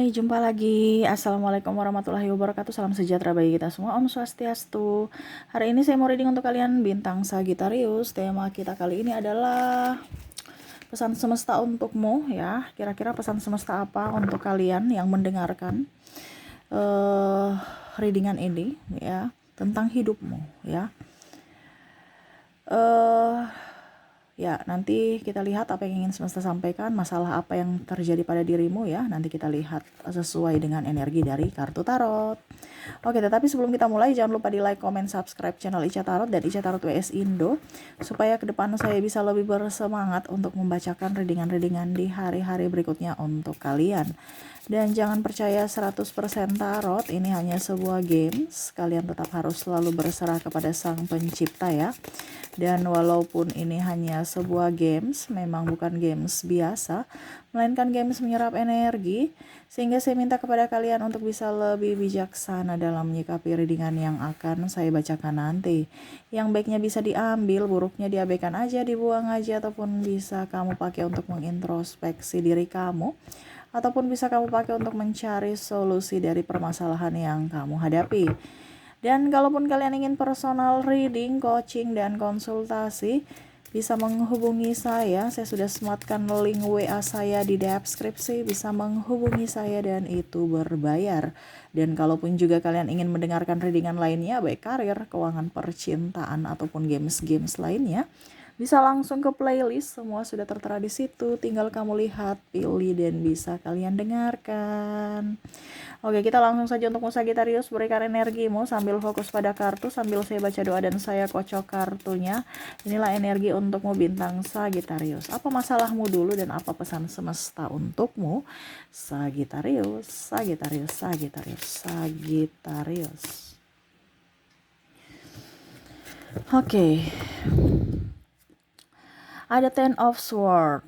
Hai, jumpa lagi. Assalamualaikum warahmatullahi wabarakatuh. Salam sejahtera bagi kita semua. Om Swastiastu. Hari ini saya mau reading untuk kalian bintang Sagittarius. Tema kita kali ini adalah pesan semesta untukmu ya. Kira-kira pesan semesta apa untuk kalian yang mendengarkan readingan ini ya, tentang hidupmu ya. Ya, nanti kita lihat apa yang ingin semesta sampaikan, masalah apa yang terjadi pada dirimu ya. Nanti kita lihat sesuai dengan energi dari kartu tarot. Oke, tetapi sebelum kita mulai, jangan lupa di like, comment, subscribe channel Ica Tarot dan Ica Tarot WS Indo, supaya ke depan saya bisa lebih bersemangat untuk membacakan readingan-readingan di hari-hari berikutnya untuk kalian. Dan jangan percaya 100% tarot, ini hanya sebuah games. Kalian tetap harus selalu berserah kepada Sang Pencipta ya. Dan walaupun ini hanya sebuah games, memang bukan games biasa, melainkan games menyerap energi, sehingga saya minta kepada kalian untuk bisa lebih bijaksana dalam menyikapi readingan yang akan saya bacakan nanti. Yang baiknya bisa diambil, buruknya diabaikan aja, dibuang aja, ataupun bisa kamu pakai untuk mengintrospeksi diri kamu, ataupun bisa kamu pakai untuk mencari solusi dari permasalahan yang kamu hadapi. Dan kalaupun kalian ingin personal reading, coaching, dan konsultasi, bisa menghubungi saya sudah sematkan link WA saya di deskripsi, bisa menghubungi saya dan itu berbayar. Dan kalaupun juga kalian ingin mendengarkan readingan lainnya, baik karir, keuangan, percintaan, ataupun games-games lainnya, bisa langsung ke playlist, semua sudah tertera di situ. Tinggal kamu lihat, pilih, dan bisa kalian dengarkan. Oke, kita langsung saja untuk Sagittarius, berikan energimu sambil fokus pada kartu, sambil saya baca doa dan saya kocok kartunya. Inilah energi untukmu bintang Sagittarius. Apa masalahmu dulu dan apa pesan semesta untukmu? Sagittarius, Sagittarius, Sagittarius, Sagittarius. Oke. Ada Ten of Swords.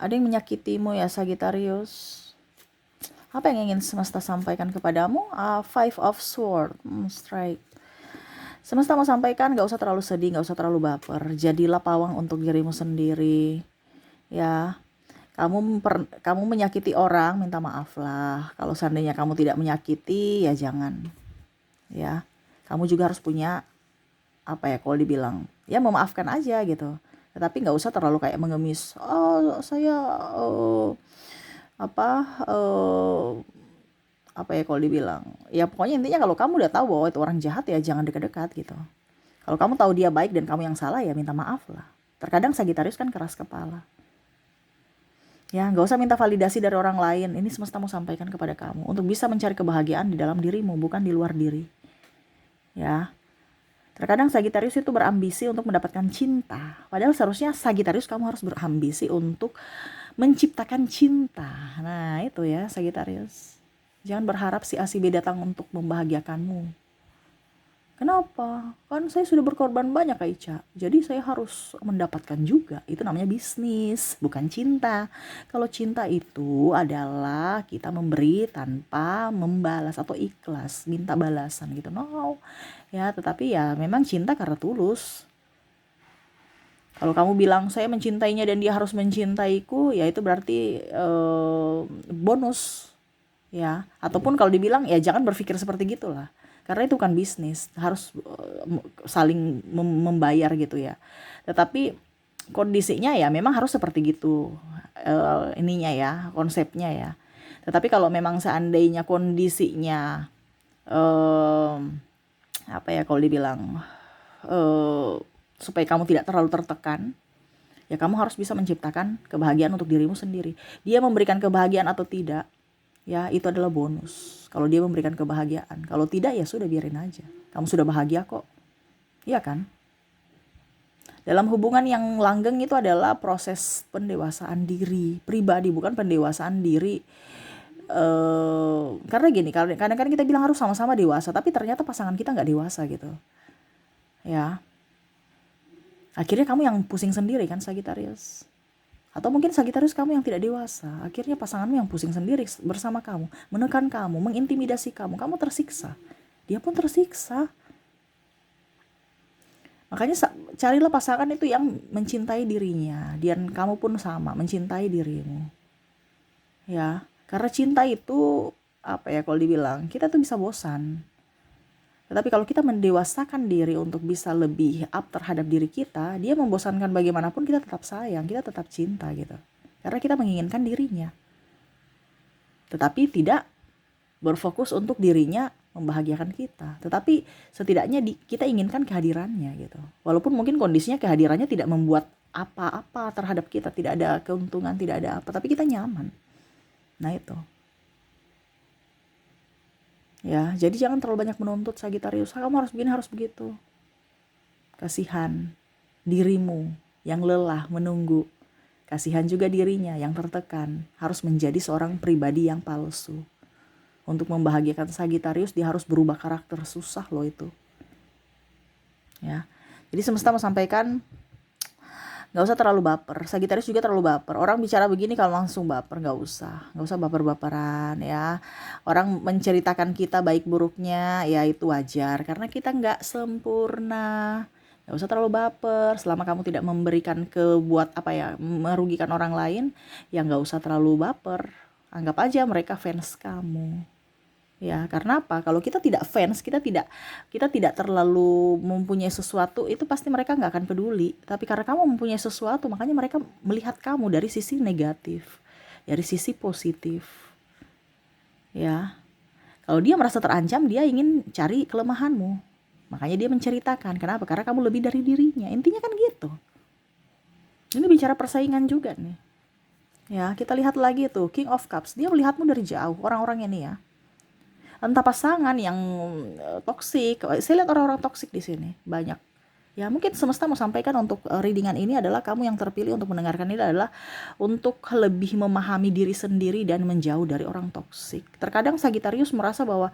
Ada yang menyakitimu ya Sagittarius. Apa yang ingin semesta sampaikan kepadamu? Five of Swords. Strike. Semesta mau sampaikan, gak usah terlalu sedih, gak usah terlalu baper. Jadilah pawang untuk dirimu sendiri. Ya, kamu menyakiti orang, minta maaf lah. Kalau seandainya kamu tidak menyakiti, ya jangan. Ya, kamu juga harus punya kalau dibilang ya memaafkan aja gitu, tetapi nggak usah terlalu kayak mengemis. Saya kalau dibilang ya pokoknya intinya kalau kamu udah tahu bahwa itu orang jahat ya jangan dekat-dekat gitu. Kalau kamu tahu dia baik dan kamu yang salah ya minta maaf lah. Terkadang Sagittarius kan keras kepala ya, nggak usah minta validasi dari orang lain. Ini semesta mau sampaikan kepada kamu untuk bisa mencari kebahagiaan di dalam dirimu, bukan di luar diri ya. Terkadang Sagittarius itu berambisi untuk mendapatkan cinta. Padahal seharusnya Sagittarius kamu harus berambisi untuk menciptakan cinta. Nah itu ya Sagittarius. Jangan berharap si A si B datang untuk membahagiakanmu. Kenapa? Kan saya sudah berkorban banyak Kak Ica. Jadi saya harus mendapatkan juga. Itu namanya bisnis, bukan cinta. Kalau cinta itu adalah kita memberi tanpa membalas atau ikhlas, minta balasan gitu. No. Ya, tetapi ya memang cinta karena tulus. Kalau kamu bilang saya mencintainya dan dia harus mencintaiku, ya itu berarti bonus. Ya, ataupun kalau dibilang ya jangan berpikir seperti gitulah. Karena itu kan bisnis, harus saling membayar gitu ya. Tetapi kondisinya ya memang harus seperti gitu, ininya ya, konsepnya ya. Tetapi kalau memang seandainya kondisinya kalau dibilang supaya kamu tidak terlalu tertekan, ya kamu harus bisa menciptakan kebahagiaan untuk dirimu sendiri. Dia memberikan kebahagiaan atau tidak, ya itu adalah bonus. Kalau dia memberikan kebahagiaan, kalau tidak ya sudah biarin aja. Kamu sudah bahagia kok, iya kan? Dalam hubungan yang langgeng itu adalah proses pendewasaan diri pribadi, bukan pendewasaan diri. Karena gini, kadang-kadang kita bilang harus sama-sama dewasa, tapi ternyata pasangan kita nggak dewasa gitu, ya. Akhirnya kamu yang pusing sendiri kan Sagittarius. Atau mungkin Sagittarius kamu yang tidak dewasa. Akhirnya pasanganmu yang pusing sendiri bersama kamu, menekan kamu, mengintimidasi kamu. Kamu tersiksa, dia pun tersiksa. Makanya carilah pasangan itu yang mencintai dirinya, dan kamu pun sama mencintai dirimu. Ya, Karena cinta itu apa ya, kalau dibilang kita tuh bisa bosan. Tetapi kalau kita mendewasakan diri untuk bisa lebih up terhadap diri kita, dia membosankan bagaimanapun kita tetap sayang, kita tetap cinta gitu. Karena kita menginginkan dirinya. Tetapi tidak berfokus untuk dirinya membahagiakan kita. Tetapi setidaknya kita inginkan kehadirannya gitu. Walaupun mungkin kondisinya kehadirannya tidak membuat apa-apa terhadap kita, tidak ada keuntungan, tidak ada apa, tapi kita nyaman. Nah itu. Ya, jadi jangan terlalu banyak menuntut Sagitarius. Kamu harus begini, harus begitu. Kasihan dirimu yang lelah menunggu. Kasihan juga dirinya yang tertekan, harus menjadi seorang pribadi yang palsu. Untuk membahagiakan Sagitarius, dia harus berubah karakter. Susah loh itu. Ya. Jadi semesta mau sampaikan, gak usah terlalu baper. Sagitarius juga terlalu baper. Orang bicara begini kalau langsung baper, gak usah baper-baperan ya. Orang menceritakan kita baik buruknya, ya itu wajar. Karena kita gak sempurna. Gak usah terlalu baper. Selama kamu tidak memberikan merugikan orang lain, ya gak usah terlalu baper. Anggap aja mereka fans kamu. Ya, karena apa? Kalau kita tidak fans, kita tidak terlalu mempunyai sesuatu, itu pasti mereka nggak akan peduli. Tapi karena kamu mempunyai sesuatu, makanya mereka melihat kamu dari sisi negatif, dari sisi positif. Ya, kalau dia merasa terancam, dia ingin cari kelemahanmu. Makanya dia menceritakan. Kenapa? Karena kamu lebih dari dirinya. Intinya kan gitu. Ini bicara persaingan juga nih. Ya, kita lihat lagi tuh, King of Cups. Dia melihatmu dari jauh, orang-orang ini ya. Entah pasangan yang toksik. Saya lihat orang-orang toksik di sini banyak. Ya mungkin semesta mau sampaikan untuk readingan ini adalah kamu yang terpilih untuk mendengarkan ini adalah untuk lebih memahami diri sendiri dan menjauh dari orang toksik. Terkadang Sagitarius merasa bahwa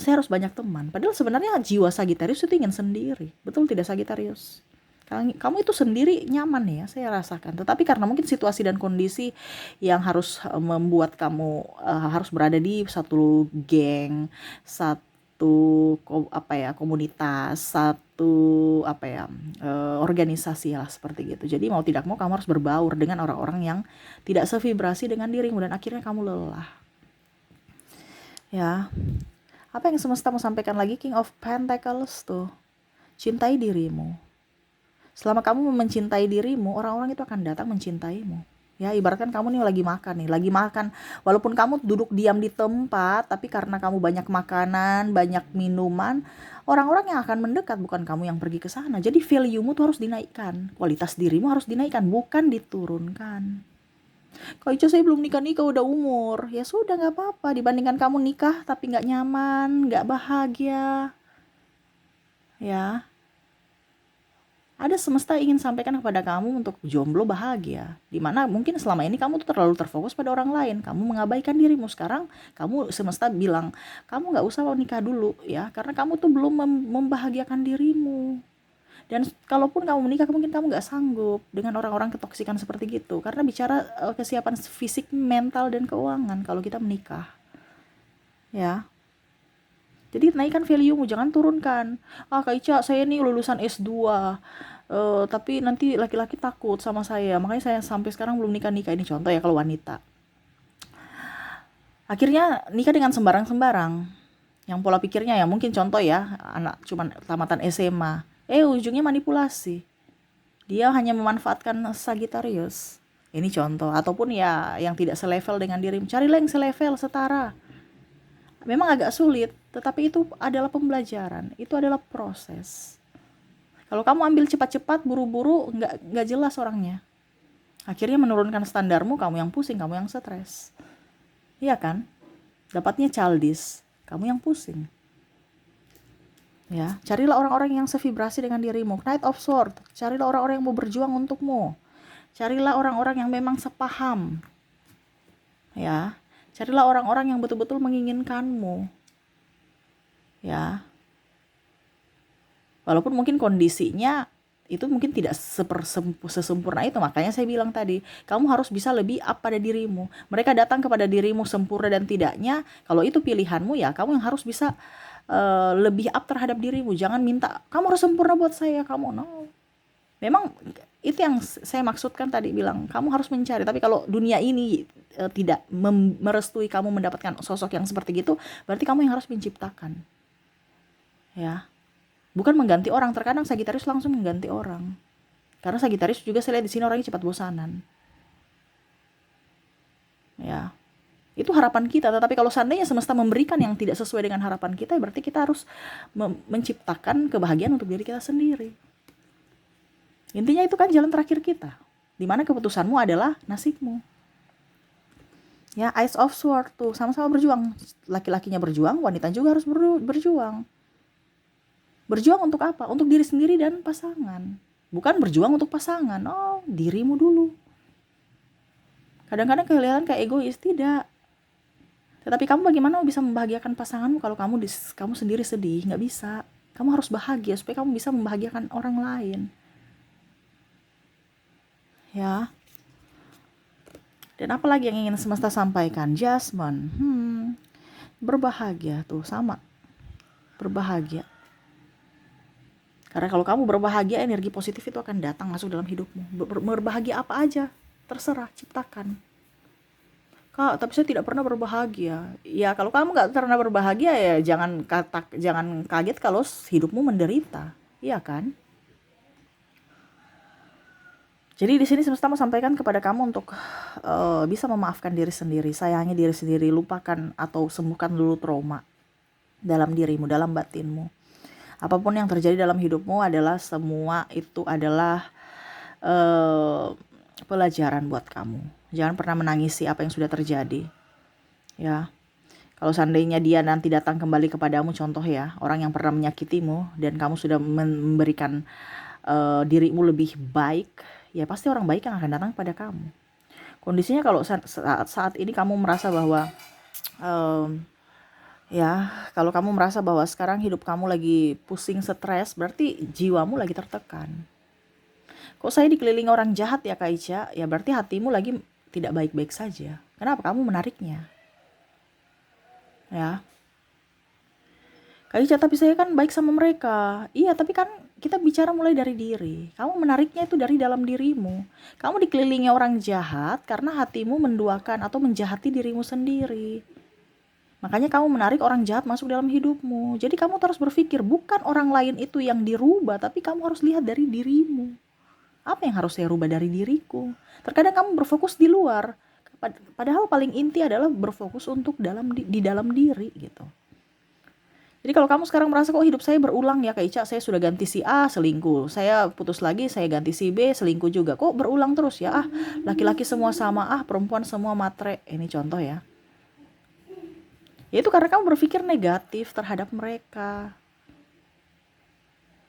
saya harus banyak teman. Padahal sebenarnya jiwa Sagitarius itu ingin sendiri. Betul tidak Sagitarius? Kamu itu sendiri nyaman ya, saya rasakan. Tetapi karena mungkin situasi dan kondisi yang harus membuat kamu harus berada di satu geng, satu komunitas, satu organisasi lah seperti gitu. Jadi mau tidak mau kamu harus berbaur dengan orang-orang yang tidak sevibrasi dengan dirimu dan akhirnya kamu lelah. Ya. Apa yang semesta mau sampaikan lagi? King of Pentacles tuh. Cintai dirimu. Selama kamu mencintai dirimu, orang-orang itu akan datang mencintaimu. Ya, ibaratkan kamu nih lagi makan. Walaupun kamu duduk diam di tempat, tapi karena kamu banyak makanan, banyak minuman, orang-orang yang akan mendekat, bukan kamu yang pergi ke sana. Jadi value-mu tuh harus dinaikkan. Kualitas dirimu harus dinaikkan, bukan diturunkan. Kalau Ica saya belum nikah udah umur. Ya sudah, gak apa-apa. Dibandingkan kamu nikah tapi gak nyaman, gak bahagia. Ya. Ada semesta ingin sampaikan kepada kamu untuk jomblo bahagia. Dimana mungkin selama ini kamu tuh terlalu terfokus pada orang lain. Kamu mengabaikan dirimu. Sekarang kamu semesta bilang, kamu gak usah nikah dulu ya. Karena kamu tuh belum membahagiakan dirimu. Dan kalaupun kamu menikah mungkin kamu gak sanggup dengan orang-orang ketoksikan seperti gitu. Karena bicara kesiapan fisik, mental, dan keuangan kalau kita menikah. Ya. Jadi naikkan value-mu, jangan turunkan. Kak Ica, saya nih lulusan S2. Tapi nanti laki-laki takut sama saya. Makanya saya sampai sekarang belum nikah. Ini contoh ya kalau wanita. Akhirnya nikah dengan sembarang-sembarang. Yang pola pikirnya ya mungkin contoh ya, anak cuman tamatan SMA. Ujungnya manipulasi. Dia hanya memanfaatkan Sagittarius. Ini contoh. Ataupun ya yang tidak selevel dengan dirimu. Carilah yang selevel, setara. Memang agak sulit, tetapi itu adalah pembelajaran, itu adalah proses. Kalau kamu ambil cepat-cepat, buru-buru, nggak jelas orangnya. Akhirnya menurunkan standarmu, kamu yang pusing, kamu yang stres. Iya kan? Dapatnya childish, kamu yang pusing. Ya, carilah orang-orang yang sevibrasi dengan dirimu. Knight of Swords, carilah orang-orang yang mau berjuang untukmu. Carilah orang-orang yang memang sepaham. Ya. Carilah orang-orang yang betul-betul menginginkanmu. Ya. Walaupun mungkin kondisinya itu mungkin tidak sesempurna itu. Makanya saya bilang tadi, kamu harus bisa lebih up pada dirimu. Mereka datang kepada dirimu sempurna dan tidaknya. Kalau itu pilihanmu ya, kamu yang harus bisa lebih up terhadap dirimu. Jangan minta, kamu harus sempurna buat saya. Kamu, no. Memang itu yang saya maksudkan tadi bilang, kamu harus mencari. Tapi kalau dunia ini tidak merestui kamu mendapatkan sosok yang seperti gitu, berarti kamu yang harus menciptakan. Ya. Bukan mengganti orang. Terkadang Sagitarius langsung mengganti orang. Karena Sagitarius juga saya lihat di sini orangnya cepat bosanan. Ya. Itu harapan kita, tetapi kalau seandainya semesta memberikan yang tidak sesuai dengan harapan kita, berarti kita harus menciptakan kebahagiaan untuk diri kita sendiri. Intinya itu kan jalan terakhir kita, dimana keputusanmu adalah nasibmu. Ya, Ace of Swords tuh sama-sama berjuang. Laki-lakinya berjuang, wanita juga harus berjuang. Berjuang untuk apa? Untuk diri sendiri dan pasangan. Bukan berjuang untuk pasangan. Oh, dirimu dulu. Kadang-kadang kelihatan kayak egois, tidak. Tetapi kamu bagaimana bisa membahagiakan pasanganmu kalau kamu sendiri sedih? Nggak bisa. Kamu harus bahagia supaya kamu bisa membahagiakan orang lain. Ya. Dan apa lagi yang ingin semesta sampaikan? Jasmine. Berbahagia tuh sama. Berbahagia. Karena kalau kamu berbahagia, energi positif itu akan datang masuk dalam hidupmu. Berbahagia apa aja, terserah, ciptakan. Kak, tapi saya tidak pernah berbahagia. Ya, kalau kamu nggak pernah berbahagia, ya jangan kaget kalau hidupmu menderita. Iya kan? Jadi di sini semesta mau sampaikan kepada kamu untuk bisa memaafkan diri sendiri, sayangi diri sendiri, lupakan atau sembuhkan dulu trauma dalam dirimu, dalam batinmu. Apapun yang terjadi dalam hidupmu adalah semua itu adalah pelajaran buat kamu. Jangan pernah menangisi apa yang sudah terjadi. Ya. Kalau seandainya dia nanti datang kembali kepadamu, contoh ya, orang yang pernah menyakitimu dan kamu sudah memberikan dirimu lebih baik, ya pasti orang baik yang akan datang kepada kamu. Kondisinya kalau saat ini kamu merasa bahwa ya, kalau kamu merasa bahwa sekarang hidup kamu lagi pusing, stres, berarti jiwamu lagi tertekan. Kok saya dikelilingi orang jahat ya Kak Ica? Ya berarti hatimu lagi tidak baik-baik saja. Kenapa? Kamu menariknya. Ya. Kak Ica, tapi saya kan baik sama mereka. Iya, tapi kan kita bicara mulai dari diri. Kamu menariknya itu dari dalam dirimu. Kamu dikelilingi orang jahat karena hatimu menduakan atau menjahati dirimu sendiri. Makanya kamu menarik orang jahat masuk dalam hidupmu. Jadi kamu terus berpikir, bukan orang lain itu yang dirubah, tapi kamu harus lihat dari dirimu. Apa yang harus saya rubah dari diriku? Terkadang kamu berfokus di luar, padahal paling inti adalah berfokus untuk di dalam diri gitu. Jadi kalau kamu sekarang merasa kok hidup saya berulang ya Kak Ica, saya sudah ganti si A selingkuh, saya putus lagi, saya ganti si B selingkuh juga, kok berulang terus ya? Laki-laki semua sama, perempuan semua matre. Ini contoh ya. Ya itu karena kamu berpikir negatif terhadap mereka.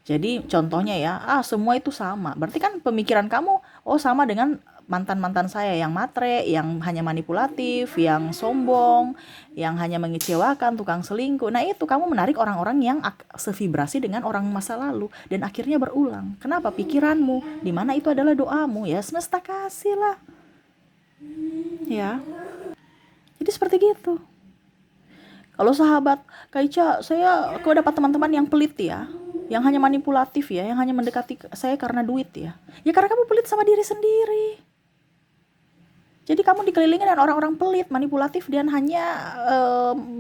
Jadi contohnya ya, semua itu sama. Berarti kan pemikiran kamu, sama dengan mantan-mantan saya yang matre, yang hanya manipulatif, yang sombong, yang hanya mengecewakan, tukang selingkuh. Nah itu kamu menarik orang-orang yang sevibrasi dengan orang masa lalu. Dan akhirnya berulang. Kenapa? Pikiranmu, dimana itu adalah doamu. Ya semesta kasih lah. Ya. Jadi seperti gitu. Kalau sahabat, Kak Ica, kok dapat teman-teman yang pelit ya, yang hanya manipulatif ya, yang hanya mendekati saya karena duit ya. Ya karena kamu pelit sama diri sendiri. Jadi kamu dikelilingi dengan orang-orang pelit, manipulatif, dan hanya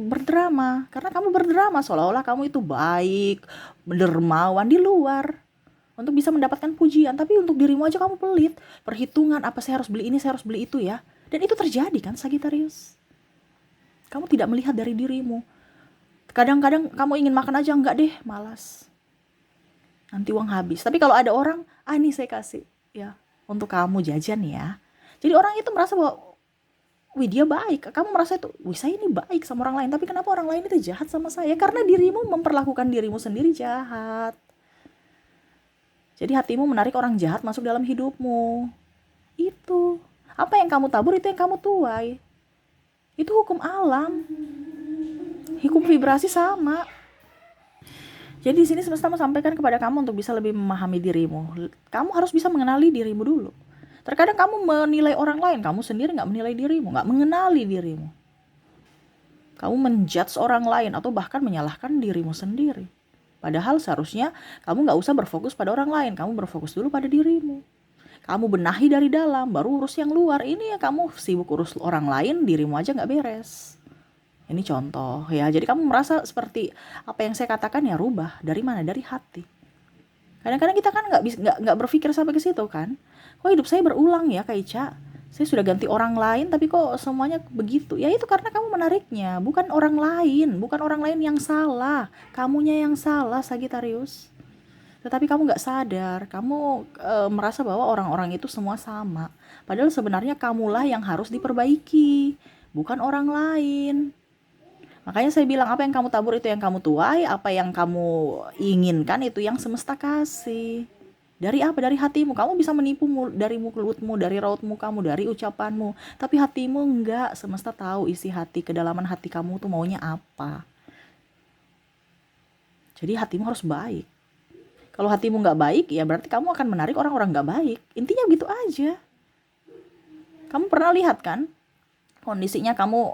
berdrama. Karena kamu berdrama seolah-olah kamu itu baik, dermawan di luar. Untuk bisa mendapatkan pujian, tapi untuk dirimu aja kamu pelit. Perhitungan, apa saya harus beli ini, saya harus beli itu ya. Dan itu terjadi kan Sagittarius. Kamu tidak melihat dari dirimu. Kadang-kadang kamu ingin makan aja, enggak deh, malas. Nanti uang habis. Tapi kalau ada orang, ini saya kasih ya untuk kamu jajan ya. Jadi orang itu merasa bahwa, wih dia baik. Kamu merasa itu, wih saya ini baik sama orang lain. Tapi kenapa orang lain itu jahat sama saya? Karena dirimu memperlakukan dirimu sendiri jahat. Jadi hatimu menarik orang jahat masuk dalam hidupmu. Itu. Apa yang kamu tabur itu yang kamu tuai. Itu hukum alam. Hukum vibrasi sama. Jadi di sini semesta mau sampaikan kepada kamu untuk bisa lebih memahami dirimu. Kamu harus bisa mengenali dirimu dulu. Terkadang kamu menilai orang lain, kamu sendiri nggak menilai dirimu, nggak mengenali dirimu. Kamu menjudge orang lain atau bahkan menyalahkan dirimu sendiri. Padahal seharusnya kamu nggak usah berfokus pada orang lain, kamu berfokus dulu pada dirimu. Kamu benahi dari dalam, baru urus yang luar. Ini ya kamu sibuk urus orang lain, dirimu aja nggak beres. Ini contoh ya. Jadi kamu merasa seperti apa yang saya katakan ya, rubah. Dari mana? Dari hati. Kadang-kadang kita kan nggak berpikir sampai ke situ kan. Kok hidup saya berulang ya, Kak Ica? Saya sudah ganti orang lain tapi kok semuanya begitu. Ya itu karena kamu menariknya, bukan orang lain. Bukan orang lain yang salah, kamunya yang salah, Sagittarius. Tetapi kamu nggak sadar, kamu merasa bahwa orang-orang itu semua sama. Padahal sebenarnya kamulah yang harus diperbaiki, bukan orang lain. Makanya saya bilang, apa yang kamu tabur itu yang kamu tuai, apa yang kamu inginkan itu yang semesta kasih. Dari apa? Dari hatimu. Kamu bisa menipu dari mulutmu, dari rautmu kamu, dari ucapanmu. Tapi hatimu enggak. Semesta tahu isi hati, kedalaman hati kamu tuh maunya apa. Jadi hatimu harus baik. Kalau hatimu nggak baik, ya berarti kamu akan menarik orang-orang nggak baik. Intinya begitu aja. Kamu pernah lihat kan, kondisinya kamu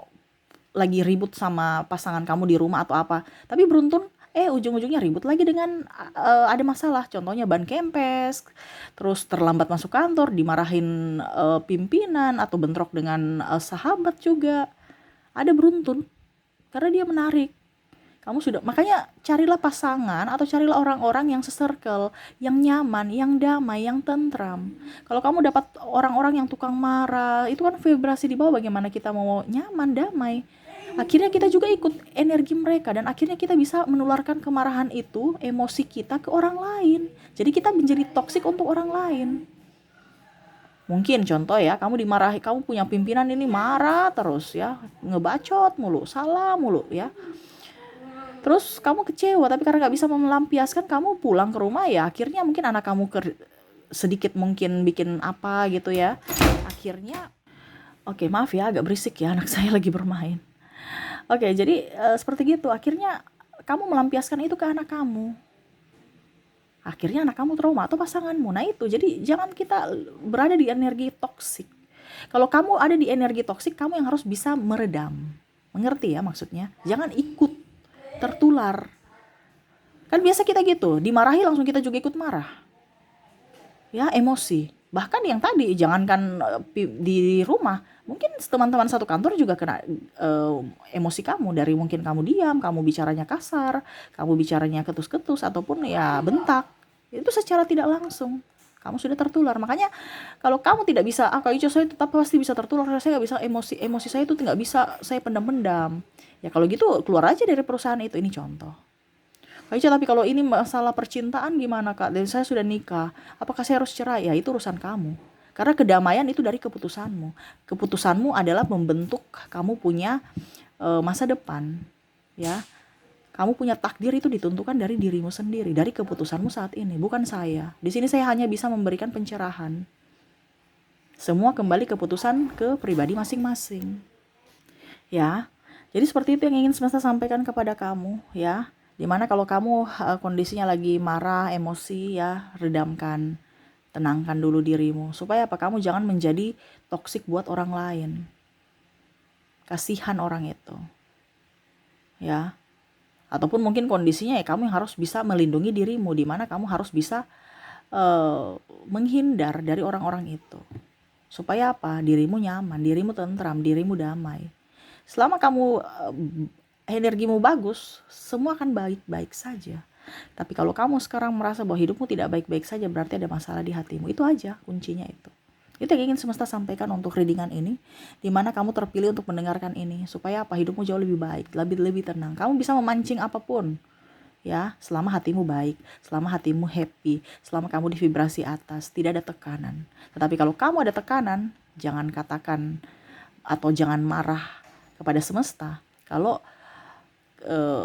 lagi ribut sama pasangan kamu di rumah atau apa, tapi beruntun, ujung-ujungnya ribut lagi dengan ada masalah. Contohnya ban kempes, terus terlambat masuk kantor, dimarahin pimpinan, atau bentrok dengan sahabat juga. Ada beruntun, karena dia menarik. Makanya carilah pasangan atau carilah orang-orang yang se-circle, yang nyaman, yang damai, yang tentram. Kalau kamu dapat orang-orang yang tukang marah, itu kan vibrasi di bawah, bagaimana kita mau nyaman, damai. Akhirnya kita juga ikut energi mereka, dan akhirnya kita bisa menularkan kemarahan itu, emosi kita ke orang lain. Jadi kita menjadi toksik untuk orang lain. Mungkin contoh ya, kamu dimarahi, kamu punya pimpinan ini marah terus ya, ngebacot mulu, salah mulu ya. Terus kamu kecewa, tapi karena gak bisa melampiaskan, kamu pulang ke rumah ya, akhirnya mungkin anak kamu sedikit mungkin bikin apa gitu ya. Akhirnya, oke, maaf ya agak berisik ya, anak saya lagi bermain. Oke, jadi seperti gitu, akhirnya kamu melampiaskan itu ke anak kamu. Akhirnya anak kamu trauma atau pasanganmu. Nah itu, jadi jangan kita berada di energi toksik. Kalau kamu ada di energi toksik, kamu yang harus bisa meredam. Mengerti ya maksudnya? Jangan ikut tertular. Kan biasa kita gitu, dimarahi langsung kita juga ikut marah. Ya, emosi. Bahkan yang tadi, jangankan di rumah, mungkin teman-teman satu kantor juga kena emosi kamu. Dari mungkin kamu diam, kamu bicaranya kasar, kamu bicaranya ketus-ketus, ataupun ya bentak. Itu secara tidak langsung kamu sudah tertular. Makanya kalau kamu tidak bisa, Kak Ica saya tetap pasti bisa tertular, saya nggak bisa, emosi saya itu nggak bisa saya pendam-pendam. Ya kalau gitu keluar aja dari perusahaan itu. Ini contoh. Kak Ica, tapi kalau ini masalah percintaan gimana Kak? Dan saya sudah nikah, apakah saya harus cerai? Ya itu urusan kamu. Karena kedamaian itu dari keputusanmu. Keputusanmu adalah membentuk kamu punya masa depan. Ya, kamu punya takdir itu ditentukan dari dirimu sendiri, dari keputusanmu saat ini, bukan saya. Di sini saya hanya bisa memberikan pencerahan. Semua kembali keputusan ke pribadi masing-masing. Ya, jadi seperti itu yang ingin semesta sampaikan kepada kamu ya. Dimana kalau kamu kondisinya lagi marah, emosi ya, redamkan, tenangkan dulu dirimu. Supaya apa? Kamu jangan menjadi toksik buat orang lain. Kasihan orang itu. Ya. Ataupun mungkin kondisinya ya kamu yang harus bisa melindungi dirimu. Dimana kamu harus bisa menghindar dari orang-orang itu. Supaya apa? Dirimu nyaman, dirimu tentram, dirimu damai. Selama kamu energimu bagus, semua akan baik-baik saja. Tapi kalau kamu sekarang merasa bahwa hidupmu tidak baik-baik saja, berarti ada masalah di hatimu. Itu aja kuncinya itu. Itu yang ingin semesta sampaikan untuk readingan ini, dimana kamu terpilih untuk mendengarkan ini, supaya apa? Hidupmu jauh lebih baik, lebih tenang. Kamu bisa memancing apapun, ya, selama hatimu baik, selama hatimu happy, selama kamu di vibrasi atas, tidak ada tekanan. Tetapi kalau kamu ada tekanan, jangan katakan atau jangan marah kepada semesta kalau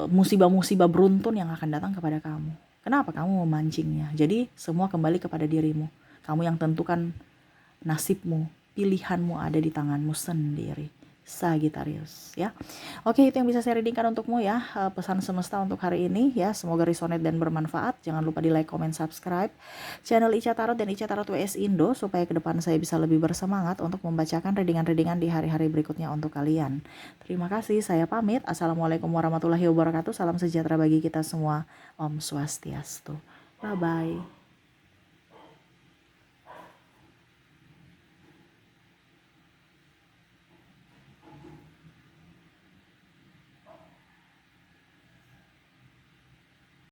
musibah-musibah beruntun yang akan datang kepada kamu. Kenapa kamu memancingnya? Jadi semua kembali kepada dirimu. Kamu yang tentukan nasibmu, pilihanmu ada di tanganmu sendiri. Sagittarius ya. Oke, itu yang bisa saya readingkan untukmu ya. Pesan semesta untuk hari ini ya. Semoga resonate dan bermanfaat. Jangan lupa di like, comment, subscribe channel Ica Tarot dan Ica Tarot WS Indo, supaya ke depan saya bisa lebih bersemangat untuk membacakan readingan-readingan di hari-hari berikutnya untuk kalian. Terima kasih, saya pamit. Assalamualaikum warahmatullahi wabarakatuh. Salam sejahtera bagi kita semua. Om Swastiastu. Bye bye.